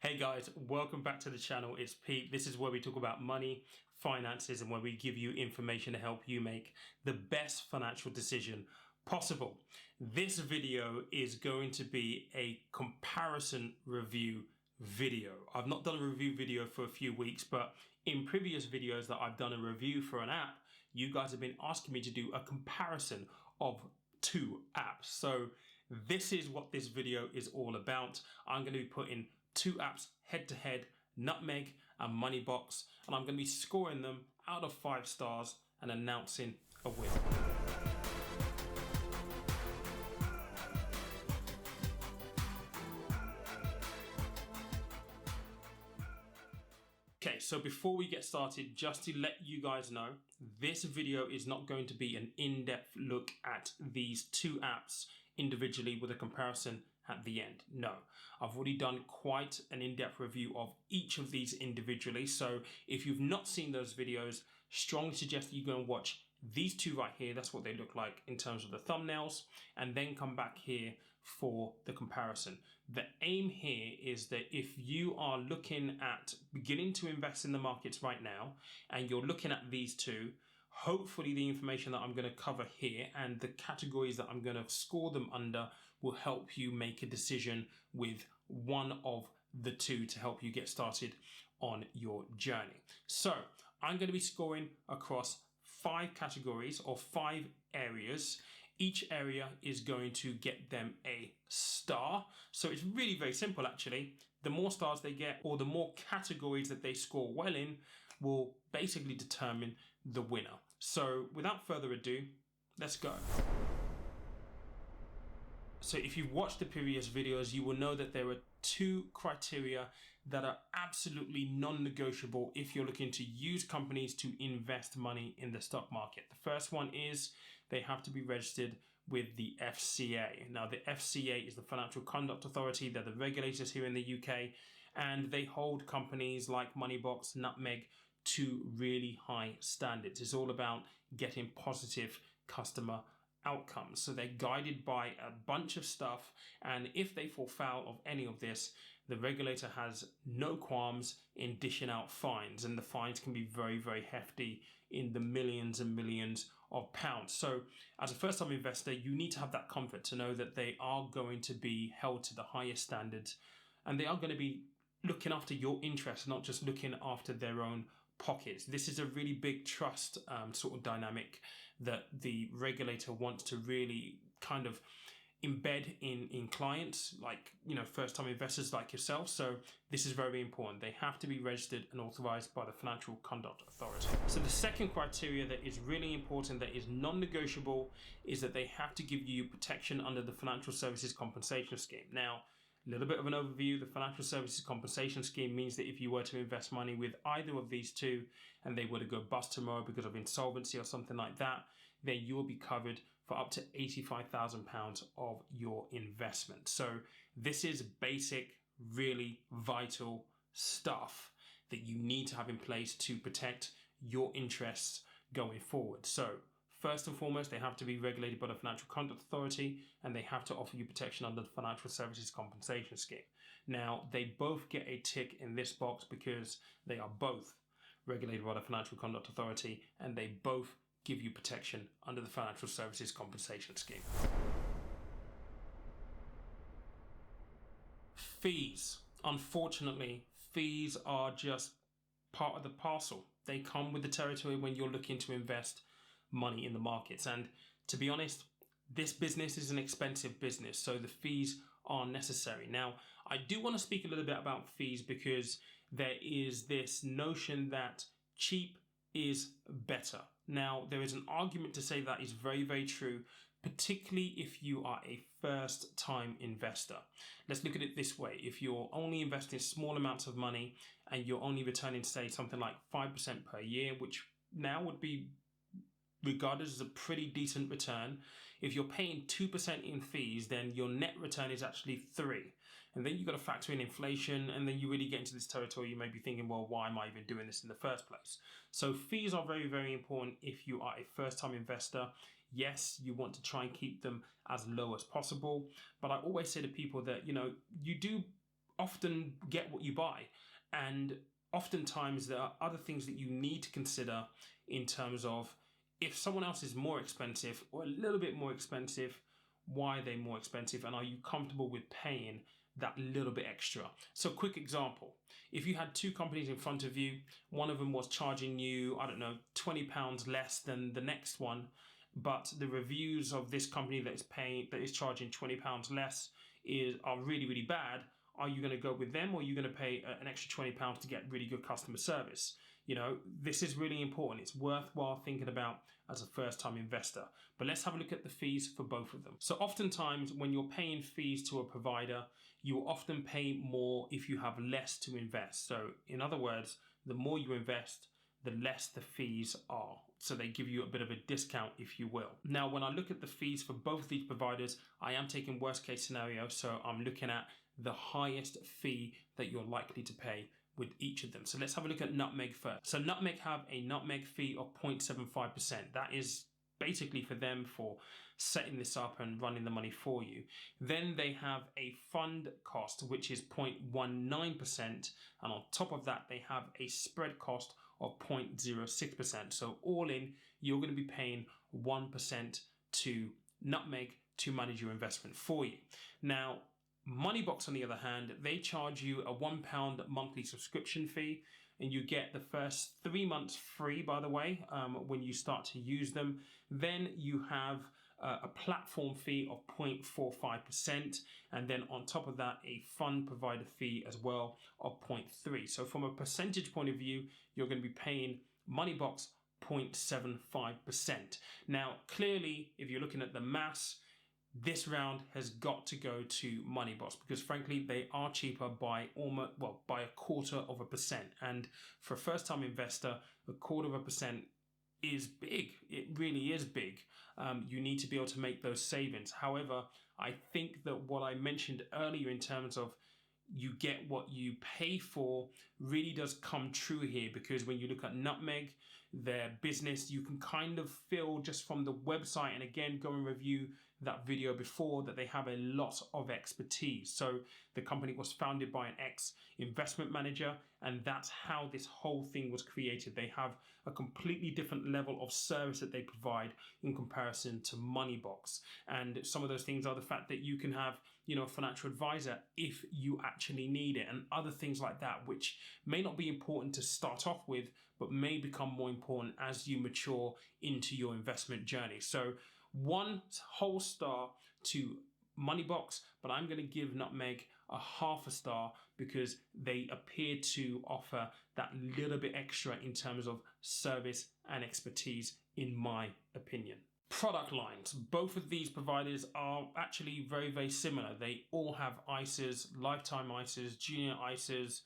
Hey guys, welcome back to the channel. It's Pete. This is where we talk about money, finances, and where we give you information to help you make the best financial decision possible. This video is going to be a comparison review video. I've not done a review video for a few weeks, but in previous videos that I've done a review for an app, you guys have been asking me to do a comparison of two apps. So this is what this video is all about. I'm going to be putting two apps head to head, NUTMEG and MONEYBOX, and I'm going to be scoring them out of 5 stars and announcing a winner. Okay, so before we get started, just to let you guys know, this video is not going to be an in-depth look at these two apps individually with a comparison at the end. No, I've already done quite an in-depth review of each of these individually. So if you've not seen those videos, strongly suggest that you go and watch these two right here. That's what they look like in terms of the thumbnails, and then come back here for the comparison. The aim here is that if you are looking at beginning to invest in the markets right now, and you're looking at these two, hopefully the information that I'm going to cover here and the categories that I'm going to score them under will help you make a decision with one of the two to help you get started on your journey. So I'm going to be scoring across 5 categories or 5 areas. Each area is going to get them a star. So it's really very simple actually. The more stars they get, or the more categories that they score well in, will basically determine the winner. So without further ado, let's go. So if you've watched the previous videos, you will know that there are 2 criteria that are absolutely non-negotiable if you're looking to use companies to invest money in the stock market. The first one is they have to be registered with the FCA. Now, the FCA is the Financial Conduct Authority. They're the regulators here in the UK, and they hold companies like MONEYBOX, NUTMEG to really high standards. It's all about getting positive customer outcomes. So they're guided by a bunch of stuff, and if they fall foul of any of this, the regulator has no qualms in dishing out fines, and the fines can be very, very hefty in the millions and millions of pounds. So as a first-time investor, you need to have that comfort to know that they are going to be held to the highest standards, and they are going to be looking after your interests, not just looking after their own pockets. This is a really big trust sort of dynamic that the regulator wants to really kind of embed in clients, like, you know, first-time investors like yourself. So this is very important. They have to be registered and authorized by the Financial Conduct Authority. So the second criteria that is really important, that is non-negotiable, is that they have to give you protection under the Financial Services Compensation Scheme. Now, a little bit of an overview. The Financial Services Compensation Scheme means that if you were to invest money with either of these two and they were to go bust tomorrow because of insolvency or something like that, then you will be covered for up to £85,000 of your investment. So this is basic, really vital stuff that you need to have in place to protect your interests going forward. So first and foremost, they have to be regulated by the Financial Conduct Authority, and they have to offer you protection under the Financial Services Compensation Scheme. Now, they both get a tick in this box because they are both regulated by the Financial Conduct Authority, and they both give you protection under the Financial Services Compensation Scheme. Fees. Unfortunately, fees are just part of the parcel. They come with the territory when you're looking to invest money in the markets. And to be honest, this business is an expensive business, so the fees are necessary. Now, I do want to speak a little bit about fees because there is this notion that cheap is better. Now, there is an argument to say that is very, very true, particularly if you are a first-time investor. Let's look at it this way. If you're only investing small amounts of money and you're only returning, say, something like 5% per year, which now would be regarded as a pretty decent return. If you're paying 2% in fees, then your net return is actually 3%. And then you've got to factor in inflation, and then you really get into this territory. You may be thinking, well, why am I even doing this in the first place? So fees are very, very important if you are a first-time investor. Yes, you want to try and keep them as low as possible. But I always say to people that, you know, you do often get what you buy. And oftentimes there are other things that you need to consider in terms of if someone else is more expensive or a little bit more expensive, why are they more expensive, and are you comfortable with paying that little bit extra? So quick example, if you had two companies in front of you, one of them was charging you, I don't know, £20 less than the next one, but the reviews of this company that is charging £20 less are really, really bad. Are you going to go with them, or are you going to pay an extra £20 to get really good customer service? You know, this is really important. It's worthwhile thinking about as a first-time investor. But let's have a look at the fees for both of them. So oftentimes when you're paying fees to a provider, you will often pay more if you have less to invest. So in other words, the more you invest, the less the fees are. So they give you a bit of a discount, if you will. Now, when I look at the fees for both of these providers, I am taking worst case scenario. So I'm looking at the highest fee that you're likely to pay with each of them. So let's have a look at NUTMEG first. So NUTMEG have a NUTMEG fee of 0.75%. That is basically for them for setting this up and running the money for you. Then they have a fund cost, which is 0.19%. And on top of that, they have a spread cost of 0.06%. So all in, you're going to be paying 1% to NUTMEG to manage your investment for you. Now, MONEYBOX, on the other hand, they charge you a £1 monthly subscription fee, and you get the first 3 months free, by the way, when you start to use them. Then you have a platform fee of 0.45%, and then on top of that, a fund provider fee as well of 0.3%. So from a percentage point of view, you're going to be paying MONEYBOX 0.75%. Now, clearly, if you're looking at the maths, this round has got to go to MONEYBOX because frankly they are cheaper by by 0.25%, and for a first-time investor, 0.25% is big. It really is big. You need to be able to make those savings. However, I think that what I mentioned earlier in terms of you get what you pay for really does come true here, because when you look at NUTMEG, their business, you can kind of feel just from the website, and again, go and review that video before, that they have a lot of expertise. So the company was founded by an ex-investment manager, and that's how this whole thing was created. They have a completely different level of service that they provide in comparison to MONEYBOX. And some of those things are the fact that you can have, you know, a financial advisor if you actually need it, and other things like that, which may not be important to start off with, but may become more important as you mature into your investment journey. So 1 whole star to MONEYBOX, but I'm going to give NUTMEG a half a star because they appear to offer that little bit extra in terms of service and expertise, in my opinion. Product lines. Both of these providers are actually very, very similar. They all have ISAs, lifetime ISAs, junior ISAs,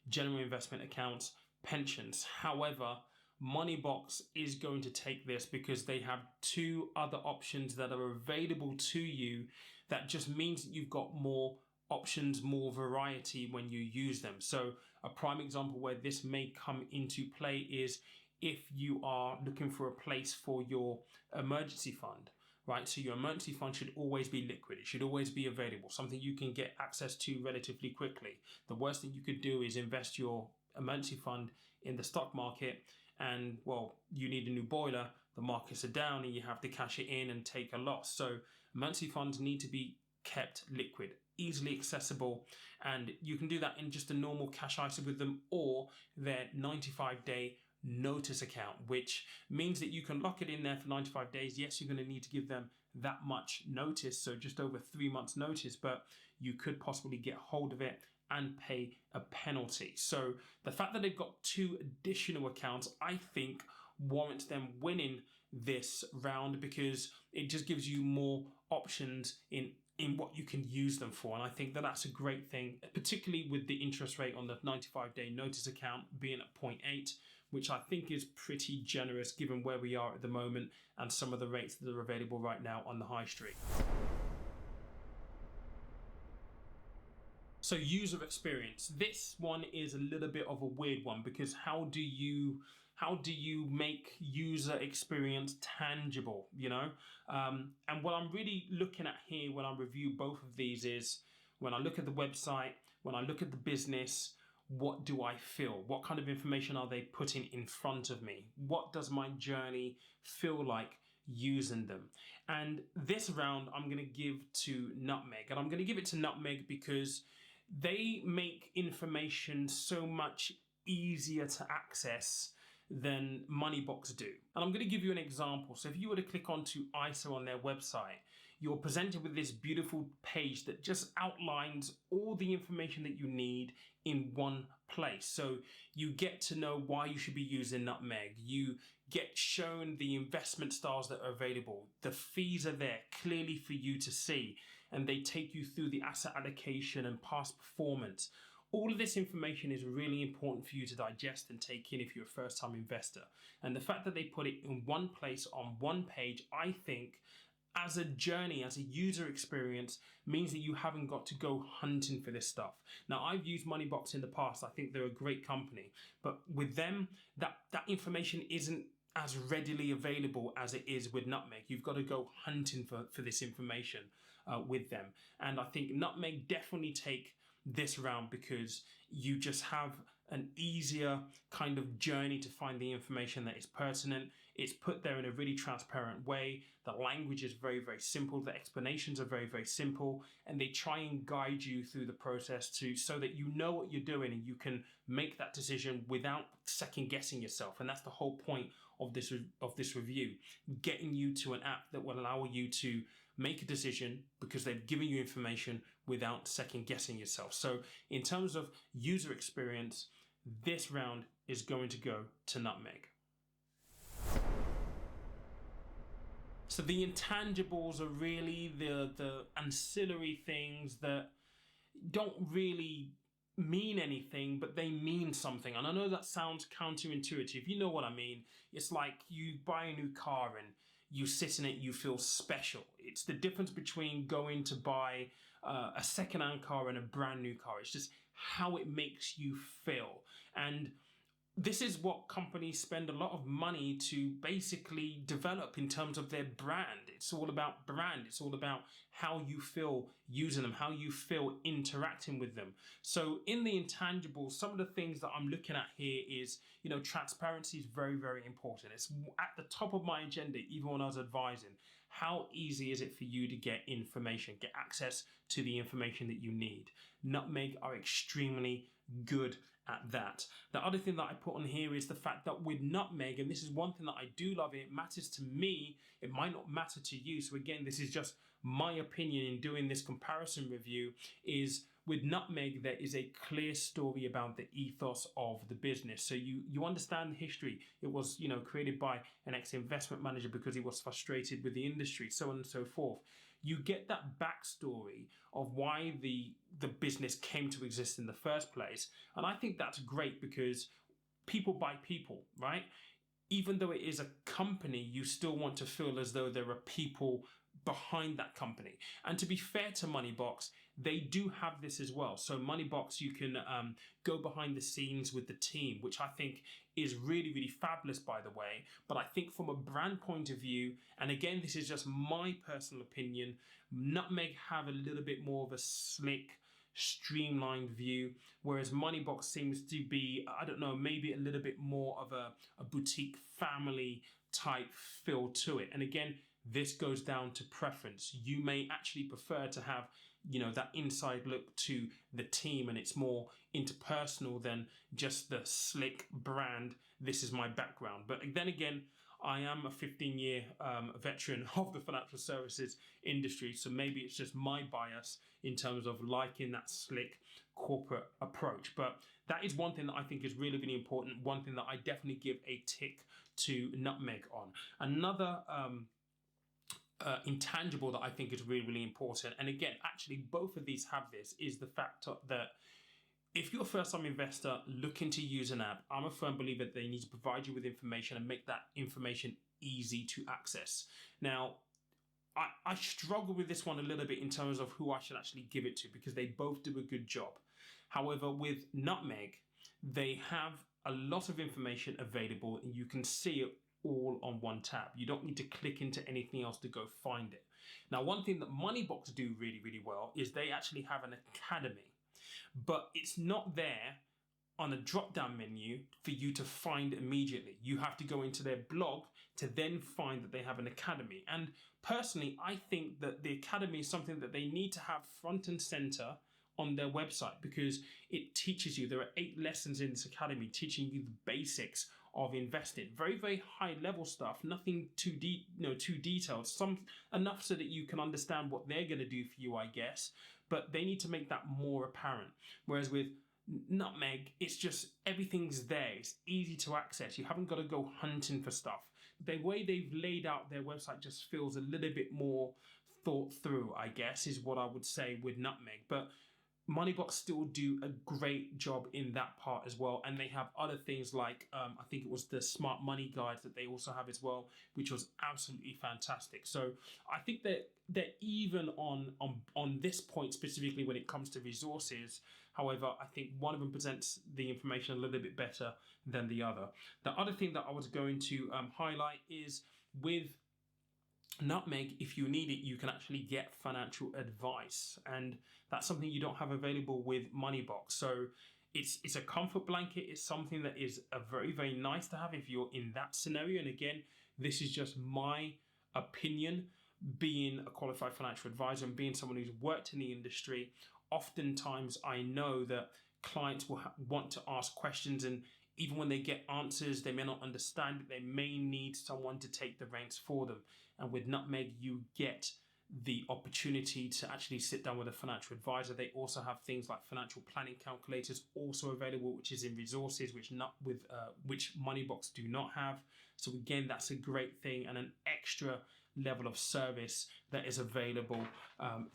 general investment accounts, pensions. However, MONEYBOX is going to take this because they have 2 other options that are available to you. That just means that you've got more options, more variety when you use them. So a prime example where this may come into play is if you are looking for a place for your emergency fund, right? So your emergency fund should always be liquid. It should always be available, something you can get access to relatively quickly. The worst thing you could do is invest your emergency fund in the stock market, and well, you need a new boiler, the markets are down, and you have to cash it in and take a loss. So emergency funds need to be kept liquid, easily accessible, and you can do that in just a normal cash ISA with them, or their 95-day notice account, which means that you can lock it in there for 95 days. Yes, you're going to need to give them that much notice, so just over 3 months notice, but you could possibly get hold of it and pay a penalty. So the fact that they've got 2 additional accounts, I think, warrants them winning this round because it just gives you more options in what you can use them for. And I think that that's a great thing, particularly with the interest rate on the 95-day notice account being at 0.8, which I think is pretty generous given where we are at the moment and some of the rates that are available right now on the high street. So user experience. This one is a little bit of a weird one because how do you make user experience tangible, you know? And what I'm really looking at here when I review both of these is when I look at the website, when I look at the business, what do I feel? What kind of information are they putting in front of me? What does my journey feel like using them? And this round I'm going to give to NUTMEG, and I'm going to give it to NUTMEG because they make information so much easier to access than MONEYBOX do. And I'm going to give you an example. So if you were to click onto ISA on their website, you're presented with this beautiful page that just outlines all the information that you need in one place. So you get to know why you should be using NUTMEG. You get shown the investment styles that are available. The fees are there clearly for you to see, and they take you through the asset allocation and past performance. All of this information is really important for you to digest and take in if you're a first-time investor. And the fact that they put it in one place on one page, I think, as a journey, as a user experience, means that you haven't got to go hunting for this stuff. Now, I've used MONEYBOX in the past. I think they're a great company. But with them, that information isn't as readily available as it is with NUTMEG. You've got to go hunting for this information with them. And I think NUTMEG definitely take this round because you just have an easier kind of journey to find the information that is pertinent. It's put there in a really transparent way. The language is very, very simple. The explanations are very, very simple, and they try and guide you through the process so that you know what you're doing and you can make that decision without second guessing yourself. And that's the whole point of this review, getting you to an app that will allow you to make a decision because they've given you information without second guessing yourself. So in terms of user experience, this round is going to go to NUTMEG. So the intangibles are really the ancillary things that don't really mean anything, but they mean something. And I know that sounds counterintuitive. You know what I mean. It's like you buy a new car and you sit in it, you feel special. It's the difference between going to buy a second-hand car and a brand new car. It's just how it makes you feel. And this is what companies spend a lot of money to basically develop in terms of their brand. It's all about brand. It's all about how you feel using them, how you feel interacting with them. So in the intangibles, some of the things that I'm looking at here is, transparency is very, very important. It's at the top of my agenda, even when I was advising. How easy is it for you to get information, get access to the information that you need? NUTMEG are extremely good at that. The other thing that I put on here is the fact that with NUTMEG, and this is one thing that I do love, it matters to me, it might not matter to you. So again, this is just my opinion in doing this comparison review, is with NUTMEG, there is a clear story about the ethos of the business. So you understand the history. It was, created by an ex-investment manager because he was frustrated with the industry, so on and so forth. You get that backstory of why the business came to exist in the first place. And I think that's great because people buy people, right? Even though it is a company, you still want to feel as though there are people behind that company. And to be fair to MONEYBOX, they do have this as well. So MONEYBOX, you can go behind the scenes with the team, which I think is really, really fabulous, by the way. But I think from a brand point of view, and again, this is just my personal opinion, NUTMEG have a little bit more of a slick, streamlined view, whereas MONEYBOX seems to be, I don't know, maybe a little bit more of a boutique family type feel to it. And again, this goes down to preference. You may actually prefer to have, that inside look to the team, and it's more interpersonal than just the slick brand. This is my background. But then again, I am a 15-year veteran of the financial services industry, so maybe it's just my bias in terms of liking that slick corporate approach. But that is one thing that I think is really, really important. One thing that I definitely give a tick to NUTMEG on. Another intangible that I think is really, really important, and again, actually both of these have this, is the fact that if you're a first-time investor looking to use an app, I'm a firm believer that they need to provide you with information and make that information easy to access. Now, I struggle with this one a little bit in terms of who I should actually give it to, because they both do a good job. However, with NUTMEG, they have a lot of information available and you can see it all on one tab. You don't need to click into anything else to go find it. Now, one thing that MONEYBOX do really, really well is they actually have an academy. but it's not there on a drop-down menu for you to find immediately. You have to go into their blog to then find that they have an academy. And personally, I think that the academy is something that they need to have front and center on their website, because it teaches you, there are 8 lessons in this academy teaching you the basics of investing. Very, very high level stuff, nothing too deep, too detailed, some enough so that you can understand what they're going to do for you, I guess, but they need to make that more apparent. Whereas with NUTMEG, it's just everything's there. It's easy to access. You haven't got to go hunting for stuff. The way they've laid out their website just feels a little bit more thought through, I guess, is what I would say with NUTMEG. But MONEYBOX still do a great job in that part as well. And they have other things like, I think it was the smart money guides that they also have as well, which was absolutely fantastic. So I think that they're even on this point specifically when it comes to resources. However, I think one of them presents the information a little bit better than the other. The other thing that I was going to highlight is with NUTMEG, if you need it, you can actually get financial advice, and that's something you don't have available with MONEYBOX. So it's a comfort blanket. It's something that is a very, very nice to have if you're in that scenario. And again, this is just my opinion, being a qualified financial advisor and being someone who's worked in the industry. Oftentimes I know that clients will want to ask questions, and even when they get answers, they may not understand it. They may need someone to take the reins for them. And with NUTMEG, you get the opportunity to actually sit down with a financial advisor. They also have things like financial planning calculators also available, which is in resources, which MONEYBOX do not have. So again, that's a great thing and an extra level of service that is available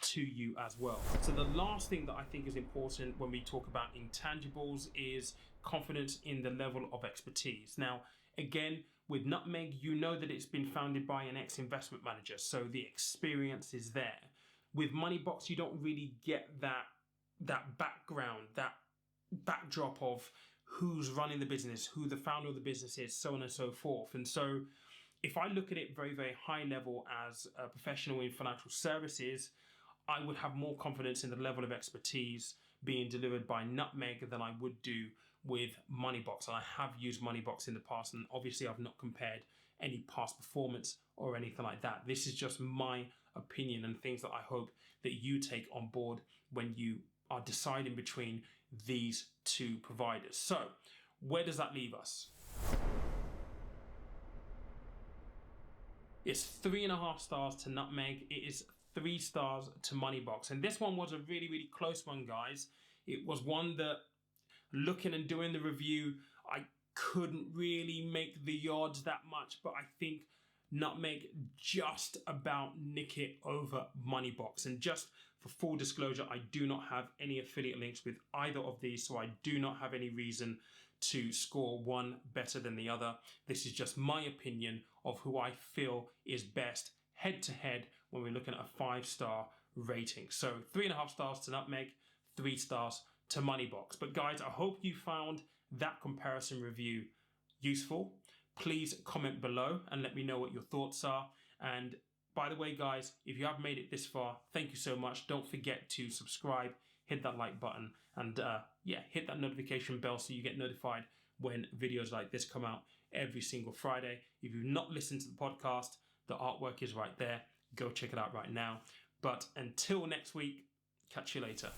to you as well. So the last thing that I think is important when we talk about intangibles is confidence in the level of expertise. Now, again, with NUTMEG, you know that it's been founded by an ex-investment manager, so the experience is there. With MONEYBOX, you don't really get that background, that backdrop of who's running the business, who the founder of the business is, so on and so forth. And so if I look at it very, very high level as a professional in financial services, I would have more confidence in the level of expertise being delivered by NUTMEG than I would do with MONEYBOX. And I have used MONEYBOX in the past, and obviously I've not compared any past performance or anything like that. This is just my opinion and things that I hope that you take on board when you are deciding between these 2 providers. So where does that leave us? It's 3.5 stars to NUTMEG. It is 3 stars to MONEYBOX. And this one was a really, really close one, guys. It was one that, looking and doing the review, I couldn't really make the odds that much, but I think NUTMEG just about nick it over MONEYBOX. And just for full disclosure, I do not have any affiliate links with either of these, so I do not have any reason to score one better than the other. This is just my opinion of who I feel is best head to head when we're looking at a 5-star rating. So 3.5 stars to NUTMEG, 3 stars to MONEYBOX. But guys, I hope you found that comparison review useful. Please comment below and let me know what your thoughts are. And by the way, guys, if you have made it this far, thank you so much. Don't forget to subscribe, hit that like button, and hit that notification bell so you get notified when videos like this come out every single Friday. If you've not listened to the podcast, the artwork is right there. Go check it out right now. But until next week, catch you later.